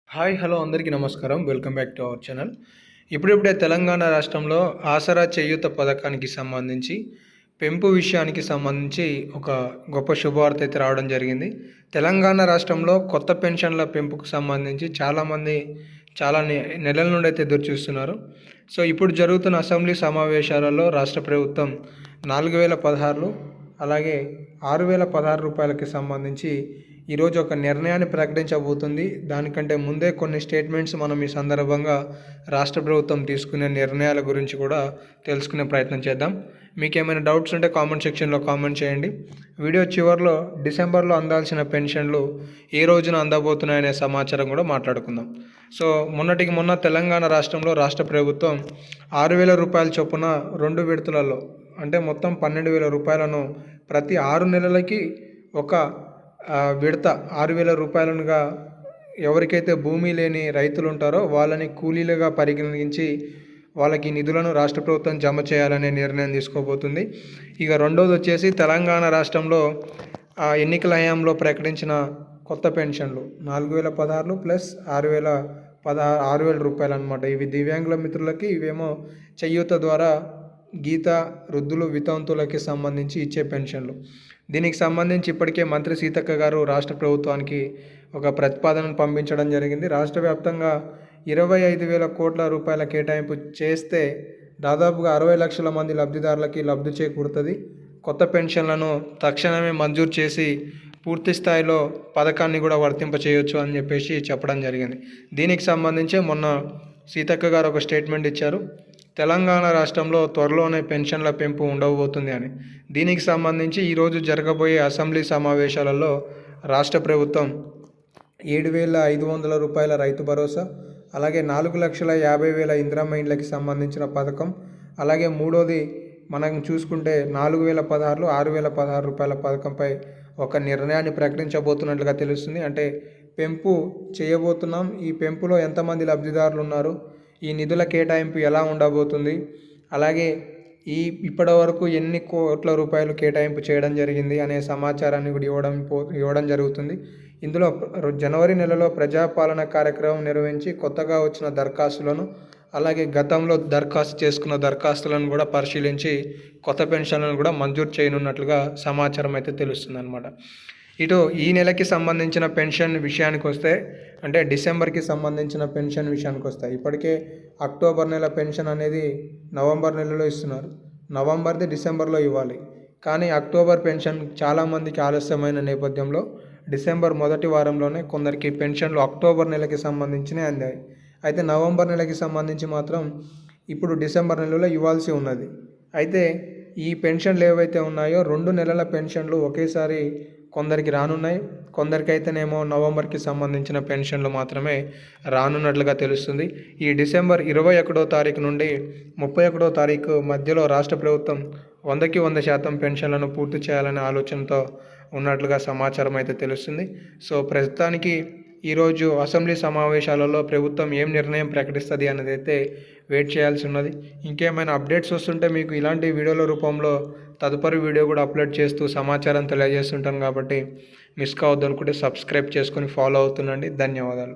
Hi hello అందరికీ నమస్కారం. Welcome back to our channel. ఇప్పుడిప్పుడే తెలంగాణ రాష్ట్రంలో ఆసరా చేయూత పథకానికి సంబంధించి పెంపు విషయానికి సంబంధించి ఒక గొప్ప శుభవార్త అయితే రావడం జరిగింది. తెలంగాణ రాష్ట్రంలో కొత్త పెన్షన్ల పెంపుకు సంబంధించి చాలామంది చాలా నెలల నుండి అయితే ఎదురు చూస్తున్నారు. సో ఇప్పుడు జరుగుతున్న అసెంబ్లీ సమావేశాలలో రాష్ట్ర ప్రభుత్వం 4016 అలాగే 6016 రూపాయలకి సంబంధించి ఈరోజు ఒక నిర్ణయాన్ని ప్రకటించబోతుంది. దానికంటే ముందే కొన్ని స్టేట్మెంట్స్ మనం ఈ సందర్భంగా రాష్ట్ర ప్రభుత్వం తీసుకునే నిర్ణయాల గురించి కూడా తెలుసుకునే ప్రయత్నం చేద్దాం. మీకు ఏమైనా డౌట్స్ ఉంటే కామెంట్ సెక్షన్లో కామెంట్ చేయండి. వీడియో చివరిలో డిసెంబర్లో అందాల్సిన పెన్షన్లు ఏ రోజున అందబోతున్నాయనే సమాచారం కూడా మాట్లాడుకుందాం. సో మొన్నటికి మొన్న తెలంగాణ రాష్ట్రంలో రాష్ట్ర ప్రభుత్వం 6000 రూపాయల చొప్పున 2 విడతలలో అంటే మొత్తం 12,000 రూపాయలను ప్రతి 6 నెలలకి ఒక విడత 6,000 రూపాయలుగా ఎవరికైతే భూమి లేని రైతులు ఉంటారో వాళ్ళని కూలీలుగా పరిగణించి వాళ్ళకి నిధులను రాష్ట్ర ప్రభుత్వం జమ చేయాలనే నిర్ణయం తీసుకోబోతుంది. ఇక రెండోది వచ్చేసి తెలంగాణ రాష్ట్రంలో ఎన్నికల హయాంలో ప్రకటించిన కొత్త పెన్షన్లు 4016 ప్లస్ 6,000 రూపాయలు అనమాట. ఇవి దివ్యాంగుల మిత్రులకి, ఇవేమో చేయూత ద్వారా గీత వృద్ధులు వితంతువులకి సంబంధించి ఇచ్చే పెన్షన్లు. దీనికి సంబంధించి ఇప్పటికే మంత్రి సీతక్క గారు రాష్ట్ర ప్రభుత్వానికి ఒక ప్రతిపాదనను పంపించడం జరిగింది. రాష్ట్ర వ్యాప్తంగా 25,000 కోట్ల రూపాయల కేటాయింపు చేస్తే దాదాపుగా 60 లక్షల మంది లబ్ధిదారులకి లబ్ధి చేకూరుతుంది. కొత్త పెన్షన్లను తక్షణమే మంజూరు చేసి పూర్తి స్థాయిలో పథకాన్ని కూడా వర్తింపచేయొచ్చు అని చెప్పేసి చెప్పడం జరిగింది. దీనికి సంబంధించి మొన్న సీతక్క గారు ఒక స్టేట్మెంట్ ఇచ్చారు. తెలంగాణ రాష్ట్రంలో త్వరలోనే పెన్షన్ల పెంపు ఉండబోతుంది అని. దీనికి సంబంధించి ఈరోజు జరగబోయే అసెంబ్లీ సమావేశాలలో రాష్ట్ర ప్రభుత్వం 7,500 రూపాయల రైతు భరోసా, అలాగే 4,50,000 ఇందిరమ్మ ఇండ్లకి సంబంధించిన పథకం, అలాగే మూడోది మనం చూసుకుంటే 4,016 6,016 రూపాయల పథకంపై ఒక నిర్ణయాన్ని ప్రకటించబోతున్నట్లుగా తెలుస్తుంది. అంటే పెంపు చేయబోతున్నాం. ఈ పెంపులో ఎంతమంది లబ్ధిదారులు ఉన్నారు, ఈ నిధుల కేటాయింపు ఎలా ఉండబోతుంది, అలాగే ఇప్పటి వరకు ఎన్ని కోట్ల రూపాయలు కేటాయింపు చేయడం జరిగింది అనే సమాచారాన్ని కూడా ఇవ్వడం జరుగుతుంది. ఇందులో జనవరి నెలలో ప్రజాపాలన కార్యక్రమం నిర్వహించి కొత్తగా వచ్చిన దరఖాస్తులను, అలాగే గతంలో దరఖాస్తు చేసుకున్న దరఖాస్తులను కూడా పరిశీలించి కొత్త పెన్షన్లను కూడా మంజూరు చేయనున్నట్లుగా సమాచారం అయితే తెలుస్తుంది అన్నమాట. ఇటు ఈ నెలకి సంబంధించిన పెన్షన్ విషయానికి వస్తే, అంటే డిసెంబర్కి సంబంధించిన పెన్షన్ విషయానికి వస్తాయి. ఇప్పటికే అక్టోబర్ నెల పెన్షన్ అనేది నవంబర్ నెలలో ఇస్తున్నారు. నవంబర్ది డిసెంబర్లో ఇవ్వాలి. కానీ అక్టోబర్ పెన్షన్ చాలామందికి ఆలస్యమైన నేపథ్యంలో డిసెంబర్ మొదటి వారంలోనే కొందరికి పెన్షన్లు అక్టోబర్ నెలకి సంబంధించినవి అందాయి. అయితే నవంబర్ నెలకి సంబంధించి మాత్రం ఇప్పుడు డిసెంబర్ నెలలో ఇవ్వాల్సి ఉన్నది. అయితే ఈ పెన్షన్లు ఏవైతే ఉన్నాయో 2 నెలల పెన్షన్లు ఒకేసారి కొందరికి రానున్నాయి. కొందరికైతేనేమో నవంబర్కి సంబంధించిన పెన్షన్లు మాత్రమే రానున్నట్లుగా తెలుస్తుంది. ఈ డిసెంబర్ 21వ తారీఖు నుండి 31వ తారీఖు మధ్యలో రాష్ట్ర ప్రభుత్వం 100కి 100% పెన్షన్లను పూర్తి చేయాలనే ఆలోచనతో ఉన్నట్లుగా సమాచారం అయితే తెలుస్తుంది. సో ప్రస్తుతానికి ఈరోజు అసెంబ్లీ సమావేశాలలో ప్రభుత్వం ఏం నిర్ణయం ప్రకటిస్తుంది అనేది అయితే వెయిట్ చేయాల్సి ఉన్నది. ఇంకేమైనా అప్డేట్స్ వస్తుంటే మీకు ఇలాంటి వీడియోల రూపంలో తదుపరి వీడియో కూడా అప్లోడ్ చేస్తూ సమాచారం తెలియజేస్తుంటాను. కాబట్టి మిస్ కావద్దు అనుకుంటే సబ్స్క్రైబ్ చేసుకొని ఫాలో అవుతుండండి. ధన్యవాదాలు.